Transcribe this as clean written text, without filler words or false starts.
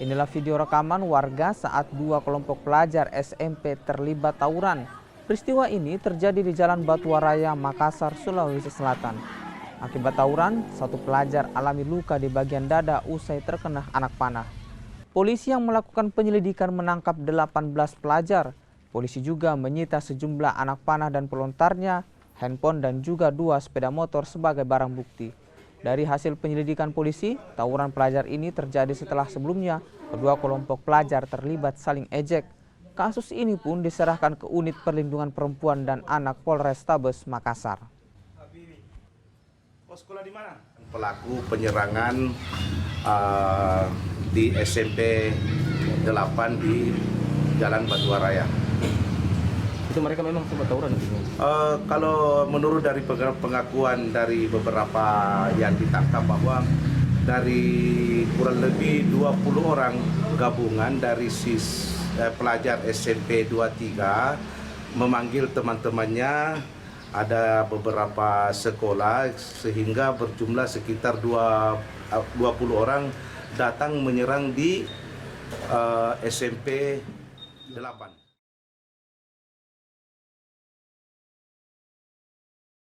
Inilah video rekaman warga saat dua kelompok pelajar SMP terlibat tawuran. Peristiwa ini terjadi di Jalan Batuwaraya, Makassar, Sulawesi Selatan. Akibat tawuran, satu pelajar alami luka di bagian dada usai terkena anak panah. Polisi yang melakukan penyelidikan menangkap 18 pelajar. Polisi juga menyita sejumlah anak panah dan pelontarnya, handphone dan juga 2 sepeda motor sebagai barang bukti. Dari hasil penyelidikan polisi, tawuran pelajar ini terjadi setelah sebelumnya kedua kelompok pelajar terlibat saling ejek. Kasus ini pun diserahkan ke Unit Perlindungan Perempuan dan Anak Polrestabes Makassar. Pelaku penyerangan di SMP 8 di Jalan Batuwaraya. Itu mereka memang sempat tawuran? Kalau menurut dari pengakuan dari beberapa yang ditangkap bahwa dari kurang lebih 20 orang gabungan dari pelajar SMP 23 memanggil teman-temannya, ada beberapa sekolah sehingga berjumlah sekitar 20 orang datang menyerang di SMP 8.